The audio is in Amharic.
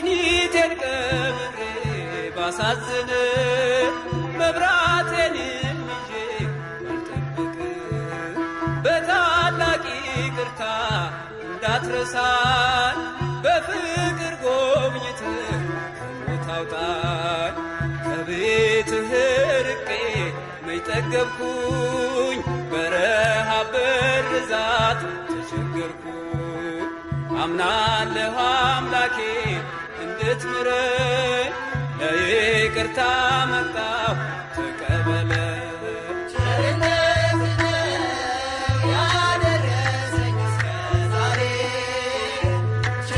መክኒቴን ቀብሬ ባሳዝን መብራቴንም ይዤ ባልጠብቅ በታላቅ ይቅርታ እንዳትረሳኝ በፍቅር ጎብኝትህ ከሞት አውጣኝ። ከቤትህ ርቄ መች ጠገብኩኝ በረሃብ በርዛት ተቸገርኩኝ። አምናለሁ አምላኬ እንድትምረኝ ለይቅርታ መጣሁ ተቀበለኝ።